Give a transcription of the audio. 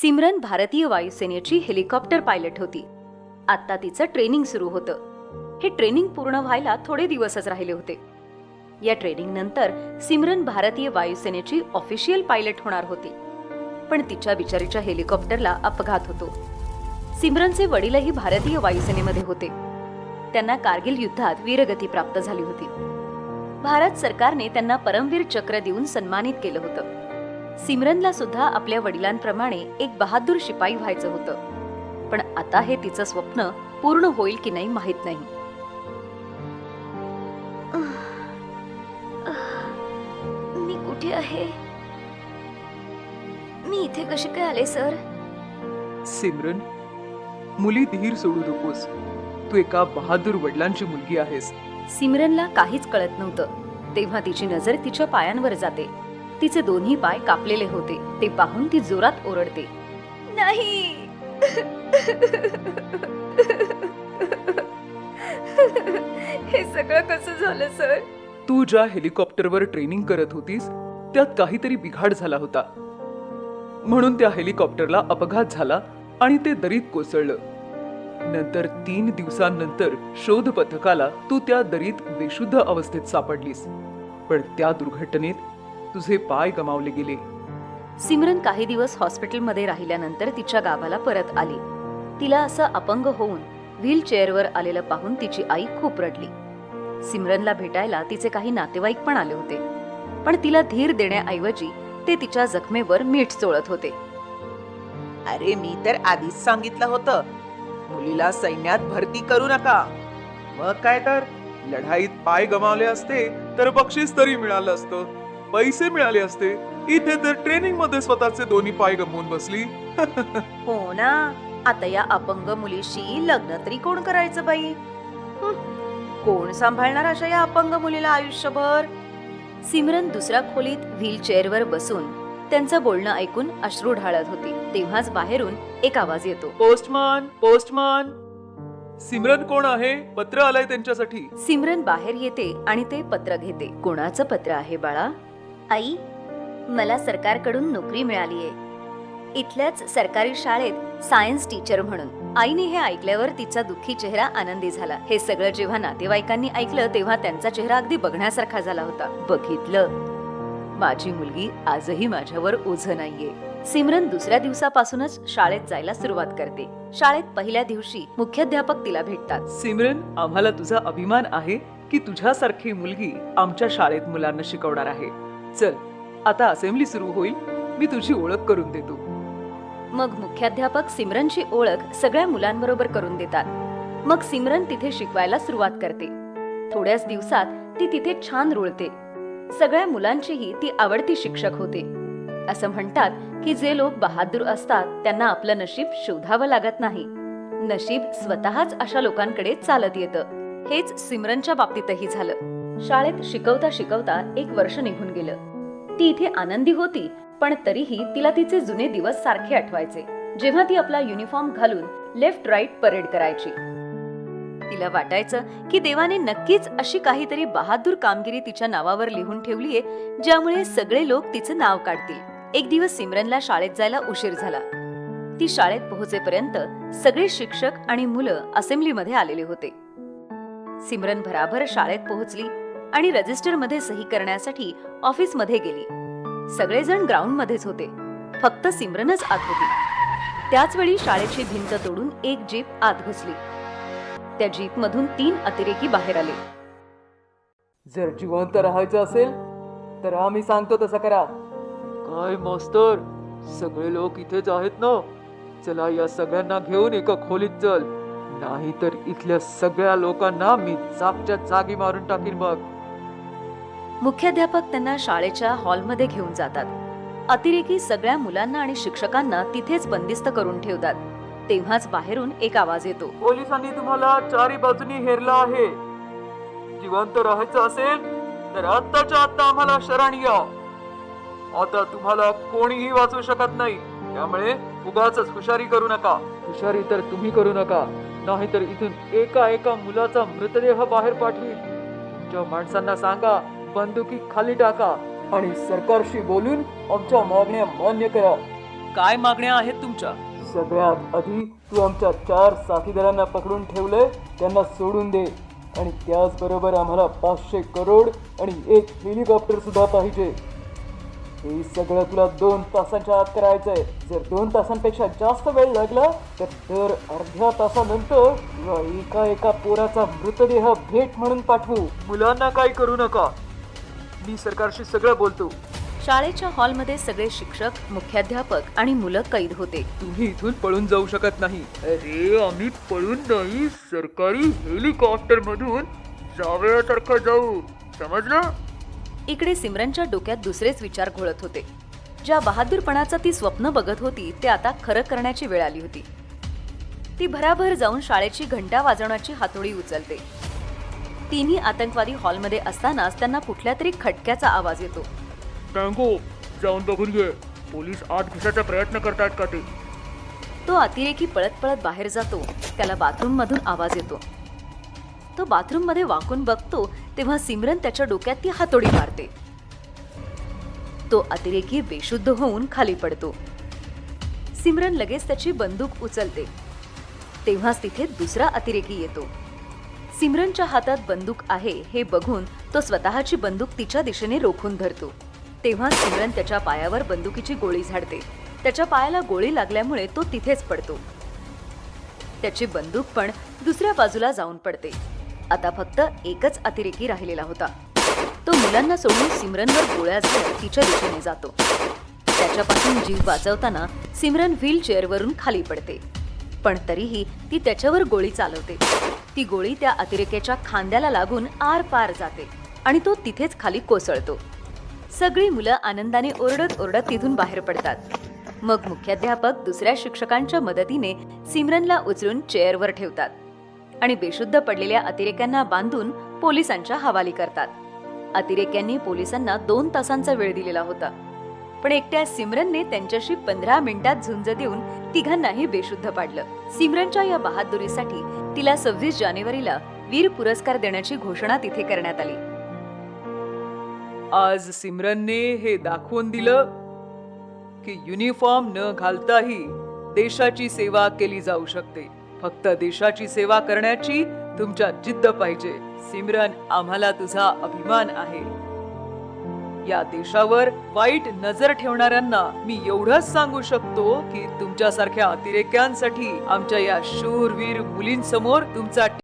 सिमरन भारतीय वायुसेनेची helicopter pilot होती. आता तिचं ट्रेनिंग सुरू होतं. हे ट्रेनिंग पूर्ण व्हायला थोडे दिवसच राहिले होते. या ट्रेनिंग नंतर सिमरन भारतीय वायुसेनेची ऑफिशियल पायलट होणार होती. पण तिच्या बिचारीच्या हेलिकॉप्टरला अपघात होतो. सिमरनचे वडीलही भारतीय वायुसेनेमध्ये होते. त्यांना कारगिल युद्धात वीरगती प्राप्त झाली होती. भारत सरकारने त्यांना परमवीर चक्र देऊन सन्मानित केलं होतं. सिमरनला सुद्धा आपल्या वडिलांप्रमाणे एक बहादूर शिपाई व्हायचं होतं. पण आता हे तिचं स्वप्न पूर्ण होईल की नाही माहित नाही. मी कुठे आहे? मी इथे कशी काय आले सर? सिमरन, मुली धीर सोडू नकोस. तू एका बहादूर वडिलांची मुलगी आहेस. सिमरनला काहीच कळत नव्हतं. तेव्हा तिची नजर तिच्या पायांवर जाते. तिचे दोन्ही पाय कापलेले होते. ते पाहून ती जोरात ओरडते, नाही. हे सगळं कसं झालं सर? तू ज्या हेलिकॉप्टरवर ट्रेनिंग करत होतीस त्यात काहीतरी बिघाड झाला होता. म्हणून त्या हेलिकॉप्टरला अपघात झाला आणि ते दरीत कोसळलं. नंतर 3 दिवसांनंतर शोध पथकाला तू त्या दरीत बेशुद्ध अवस्थेत सापडलीस. पण त्या दुर्घटनेत तुझे पाय गमावले गेले. सिमरन काही दिवस हॉस्पिटलमध्ये राहिल्यानंतर तिच्या गावाला परत आली. तिला असं अपंग होऊन व्हीलचेअरवर आलेलं पाहून तिची आई खूप रडली. सिमरनला भेटायला तिचे काही नातेवाईक पण आले होते. पण तिला धीर देण्याऐवजी ते तिच्या जखमेवर मीठ चोळत होते. अरे मी तर आधीच सांगितलं होतं, मुलीला सैन्यात भरती करू नका. मग काय तर, लढाईत पाय गमावले असते तर बक्षीस तरी मिळालं असतं, पैसे मिळाले असते. इथे तर ट्रेनिंग मध्ये स्वतःचे दोन्ही पाय गमावून बसली. हो ना, आता या अपंग मुलीशी लग्न तरी कोण करायचं बाई? कोण सांभाळणार अशा या अपंग मुलीला आयुष्यभर? सिमरन दुसऱ्या खोलीत व्हीलचेअरवर बसून त्यांचं बोलणं ऐकून अश्रू ढाळत होती. तेव्हाच बाहेरून एक आवाज येतो, पोस्टमन, पोस्टमन. सिमरन कोण आहे? पत्र आलंय त्यांच्यासाठी. सिमरन बाहेर येते आणि ते पत्र घेते. कोणाचं पत्र आहे बाळा? आई, मला सरकारकडून नोकरी मिळालीये, इथल्याच सरकारी शाळेत सायन्स टीचर म्हणून. आईने हे ऐकल्यावर तिचा दुःखी चेहरा आनंदी झाला. हे सगळं जेव्हा नातेवाईकांनी ऐकलं तेव्हा त्यांचा चेहरा अगदी बघण्यासारखा झाला होता. बघितलं, माझी मुलगी आजही माझ्यावर ओझं नाहीये. सिमरन दुसऱ्या दिवसापासूनच शाळेत जायला सुरुवात करते. शाळेत पहिल्या दिवशी मुख्याध्यापक तिला भेटतात. सिमरन, आम्हाला तुझा अभिमान आहे की तुझ्यासारखी मुलगी आमच्या शाळेत मुलांना शिकवणार आहे. चल, आता असेंब्ली सुरू होईल. मी तुझी ओळख करून देतो. मग मुख्याध्यापक सिमरनची ओळख सगळ्या मुलांबरोबर करून देतात. मग सिमरन तिथे शिकवायला सुरुवात करते. थोड्याच दिवसात ती तिथे छान रुळते. सगळ्या मुलांचीही ती आवडती शिक्षक होते. असं म्हणतात की जे लोक बहादूर असतात त्यांना आपलं नशीब शोधावं लागत नाही. नशीब स्वतःच अशा लोकांकडे चालत येतं. हेच सिमरनच्या बाबतीतही झालं. शाळेत शिकवता शिकवता 1 वर्ष निघून गेलं. ती इथे आनंदी होती, पण तरीही तिला तिचे जुने दिवस सारखे आठवायचे, जेव्हा ती आपला युनिफॉर्म घालून लेफ्ट राईट परेड करायची. तिला वाटायचं की देवाने नक्कीच अशी काहीतरी बहादूर कामगिरी तिच्या नावावर लिहून ठेवलीये, ज्यामुळे सगळे लोक तिचं नाव काढतील. एक दिवस सिमरनला शाळेत जायला उशीर झाला. ती शाळेत पोहोचेपर्यंत सगळे शिक्षक आणि मुलं असेंब्लीमध्ये आलेले होते. सिमरन भराभर शाळेत पोहोचली आणि रजिस्टर मध्ये सही करण्यासाठी ऑफिसमध्ये गेली. सगळेजण ग्राउंड मध्येच होते, फक्त सिमरनच आत होती. त्याच वेळी शाळेची भिंत तोडून एक जीप आत घुसली. त्या जीप मधून 3 अतिरेकी बाहेर आले. जर जिवंत राहायचं असेल तर आम्ही सांगतो तसं करा. काय मास्तर, सगळे लोक इथेच आहेत ना? चला, या सगळ्यांना घेऊन एका खोलीत चल, नाहीतर इथल्या सगळ्या लोकांना मी जागच्या जागी मारून टाकीन. बघ. मुख्याध्यापक त्यांना शाळेच्या हॉलमध्ये घेऊन जातात. अतिरेकी सगळ्या मुलांना आणि शिक्षकांना तिथेच बंदिस्त करून ठेवतात. तेव्हाच बाहेरून एक आवाज येतो, पोलिसांनी तुम्हाला चारी बाजूनी हेरलं आहे. जिवंत राहायचं असेल तर आत्ताच्या आत्ता आम्हाला शरण या. आता तुम्हाला कोणीही वाचवू शकत नाही, त्यामुळे उगाचच हुशारी करू नका. हुशारी तर तुम्ही करू नका, नाहीतर इथून एका एका मुलाचा मृतदेह बाहेर पाठवी. तुमच्या माणसांना सांगा, बंदुकी खाली टाका आणि सरकारशी बोलून आमच्या मागण्या मान्य करा. काय मागण्या आहेत तुमच्या? सगळ्यात आधी तू आमच्या 4 साथीदारांना पकडून ठेवलंय, त्यांना सोडून दे. आणि त्याचबरोबर आम्हाला 500 करोड आणि 1 हेलिकॉप्टर सुद्धा पाहिजे. हे सगळं तुला 2 तासांच्या आत करायचंय. जर 2 तासांपेक्षा जास्त वेळ लागला तर दर अर्ध्या तासानंतर तुला एका पोराचा मृतदेह भेट म्हणून पाठवू. मुलांना काही करू नका. मी सरकारशी सगळं बोलतो. शाळेच्या हॉलमध्ये सगळे शिक्षक, मुख्याध्यापक आणि मुलं कैद होते. तुम्ही इथून पळून जाऊ शकत नाही. अरे आम्ही पळून नाही, सरकारी हेलिकॉप्टर मधून जावयासारखं जाऊ, समजलं? इकडे सिमरनच्या डोक्यात दुसरेच विचार घोळत होते. ज्या बहादूरपणाचं ती स्वप्न बघत होती ते आता खरं करण्याची वेळ आली होती. ती भराभर जाऊन शाळेची घंटा वाजवण्याची हातोडी उचलते. तिन्ही आतंकवादी हॉलमध्ये असतानाच त्यांना कुठल्या तरी खटक्याचा आवाज येतो. टँगो, जाऊन बघून घे. पोलीस आत घुसायचा प्रयत्न करतात का ते? तो अतिरेकी पळत पळत बाहेर जातो. त्याला बाथरूम मधून आवाज येतो. तो बाथरूम मध्ये वाकून बघतो तेव्हा सिमरन त्याच्या डोक्यात ती हातोडी मारते. तो अतिरेकी बेशुद्ध होऊन खाली पडतो. सिमरन लगेच त्याची बंदूक उचलते. तेव्हाच तिथे दुसरा अतिरेकी येतो. सिमरनच्या हातात बंदूक आहे हे बघून तो स्वतःची बंदूक तिच्या दिशेने रोखून धरतो. तेव्हा सिमरन त्याच्या पायावर बंदुकीची गोळी झाडते. त्याच्या पायाला गोळी लागल्यामुळे तो तिथेच पडतो. त्याची बंदूक पण दुसऱ्या बाजूला जाऊन पडते. आता फक्त एकच अतिरेकी राहिलेला होता. तो मुलांना सोडून सिमरनवर गोळ्या झाडत तिच्या दिशेने जातो. त्याच्यापासून जीव वाचवताना सिमरन व्हीलचेअरवरून खाली पडते. पण तरीही ती त्याच्यावर गोळी चालवते. ती गोळी त्या अतिरेक्याच्या खांद्याला लागून आरपार जाते आणि तो तिथेच खाली कोसळतो. सगळी मुलं आनंदाने ओरडत ओरडत तिथून बाहेर पडतात. मग मुख्याध्यापक दुसऱ्या शिक्षकांच्या मदतीने सिमरनला उचलून चेअरवर ठेवतात आणि बेशुद्ध पडलेल्या अतिरेक्यांना बांधून पोलिसांच्या हवाली करतात. अतिरेक्यांनी पोलिसांना 2 तासांचा वेळ दिलेला होता. पण एकट्या सिमरनने त्यांच्याशी 15 मिनिटात झुंज देऊन तिघांनाही बेशुद्ध पाडलं. सिमरनच्या या बहादुरीसाठी तिला 26 जानेवारीला वीर पुरस्कार देण्याची घोषणा तिथे करण्यात आली. आज सिमरनने हे दाखवून दिलं की युनिफॉर्म न घालताही देशाची सेवा केली जाऊ शकते. फक्त देशाची सेवा करण्याची तुमच्यात जिद्द पाहिजे. सिमरन, आम्हाला तुझा अभिमान आहे. या देशावर वाईट नजर ठेवणाऱ्यांना मी एवढंच सांगू शकतो की तुमच्यासारख्या अतिरेक्यांसाठी आमच्या या शूरवीर मुलींसमोर तुमचा